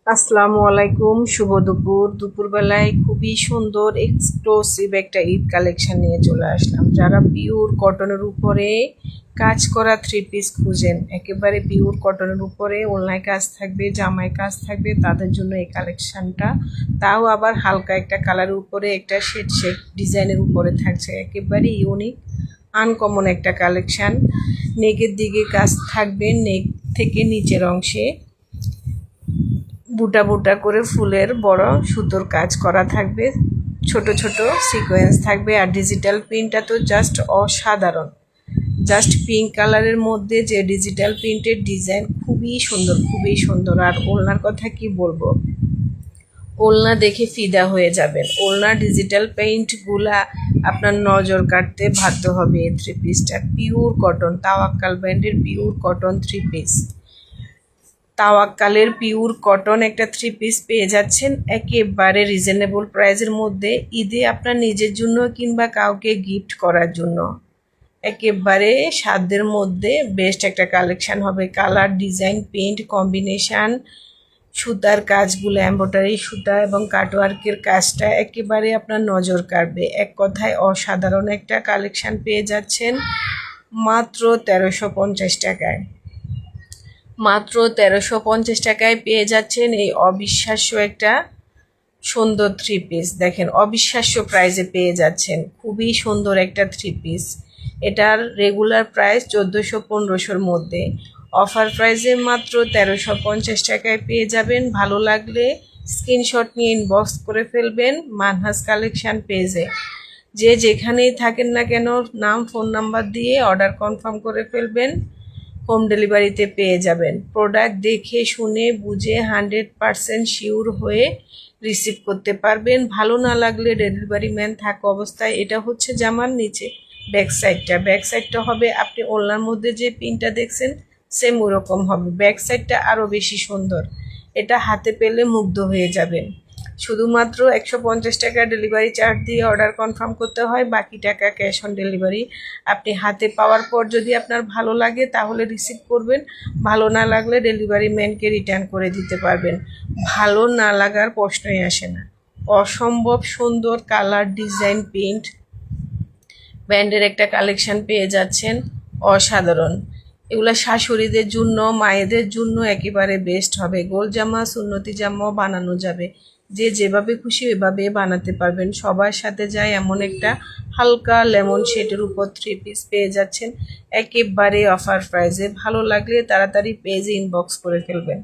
আসসালামু আলাইকুম, শুভ দুপুরবেলায় খুবই সুন্দর এক্সক্লুসিভ একটা ঈদ কালেকশন নিয়ে চলে আসলাম। যারা পিওর কটনের উপরে কাজ করা থ্রি পিস খুঁজেন, একেবারে পিওর কটনের উপরে ওড়নায় কাজ থাকবে, জামায় কাজ থাকবে, তাদের জন্য এই কালেকশনটা। তাও আবার হালকা একটা কালারের উপরে একটা শেড ডিজাইনের উপরে থাকছে, একেবারে ইউনিক আনকমন একটা কালেকশন। নেকের দিকে কাজ থাকবে, নেক থেকে নিচের অংশে বুটা বুটা করে ফুলের বড় সুতোর কাজ করা থাকবে, ছোট ছোট সিকোয়েন্স থাকবে। আর ডিজিটাল প্রিন্টটা তো জাস্ট অসাধারণ, জাস্ট পিঙ্ক কালারের মধ্যে যে ডিজিটাল প্রিন্টের ডিজাইন, খুবই সুন্দর খুবই সুন্দর। আর ওড়নার কথা কি বলবো, ওড়না দেখে ফিদা হয়ে যাবেন। ওড়না ডিজিটাল পেইন্টগুলা আপনার নজর কাটতে বাধ্য হবে। এই থ্রি পিসটা পিওর কটন, তাওয়াক্কাল ব্র্যান্ডের পিওর কটন থ্রি পিস। তাওয়াক্কালের পিওর কটন একটা থ্রি পিস পেয়ে যাচ্ছেন একেবারে রিজনেবল প্রাইসের মধ্যে, ঈদে আপনার নিজের জন্য কিংবা কাউকে গিফট করার জন্য একেবারে সাধ্যের মধ্যে বেস্ট একটা কালেকশন হবে। কালার, ডিজাইন, প্রিন্ট কম্বিনেশান, সুতার কাজগুলো, এমব্রয়ডারি সুতা এবং কাটওয়ার্কের কাজটা একেবারে আপনার নজর কাড়বে। এক কথায় অসাধারণ একটা কালেকশন পেয়ে যাচ্ছেন মাত্র 1350 টাকায়। মাত্র 1350 টাকায় পেয়ে যাচ্ছেন এই অবিশ্বাস্য একটা সুন্দর থ্রি পিস। দেখেন, অবিশ্বাস্য প্রাইসে পেয়ে যাচ্ছেন খুবই সুন্দর একটা থ্রি পিস। এটার রেগুলার প্রাইস 1400-1500-র মধ্যে, অফার প্রাইসে মাত্র 1350 টাকায় পেয়ে যাবেন। ভালো লাগলে স্ক্রিনশট নিয়ে ইনবক্স করে ফেলবেন মানহাজ কালেকশন পেজে। যে যেখানেই থাকেন না কেন, নাম ফোন নাম্বার দিয়ে অর্ডার কনফার্ম করে ফেলবেন, হোম ডেলিভারিতে পেয়ে যাবেন। প্রোডাক্ট দেখে শুনে বুঝে 100% শিওর হয়ে রিসিভ করতে পারবেন। ভালো না লাগলে ডেলিভারি ম্যান থাকা অবস্থায়, এটা হচ্ছে জামার নিচে ব্যাক সাইডটা হবে আপনি ওড়নার মধ্যে যে পিনটা দেখছেন সেম ওরকম হবে। ব্যাক সাইডটা আরও বেশি সুন্দর, এটা হাতে পেলে মুগ্ধ হয়ে যাবেন। শুধুমাত্র 150 টাকা ডেলিভারি চার্জ দিয়ে অর্ডার কনফার্ম করতে হয়, বাকি টাকা ক্যাশ অন ডেলিভারি। আপনি হাতে পাওয়ার পর যদি আপনার ভালো লাগে তাহলে রিসিভ করবেন, ভালো না লাগলে ডেলিভারি ম্যানকে রিটার্ন করে দিতে পারবেন। ভালো না লাগার প্রশ্নই আসে না। অসম্ভব সুন্দর কালার, ডিজাইন, প্রিন্ট ব্র্যান্ডের একটা কালেকশন পেয়ে যাচ্ছেন, অসাধারণ। এগুলো শাশুড়িদের জন্য, মায়েদের জন্য একেবারে বেস্ট হবে। গোল জামা, সুন্নতি জামাও বানানো যাবে, যে যেভাবে খুশি ওইভাবে বানাতে পারবেন। সবার সাথে যায় এমন একটা হালকা লেমন শেডের উপর থ্রি পিস পেয়ে যাচ্ছেন একেবারে অফার প্রাইসে। ভালো লাগলে তাড়াতাড়ি পেজে ইনবক্স করে ফেলবেন।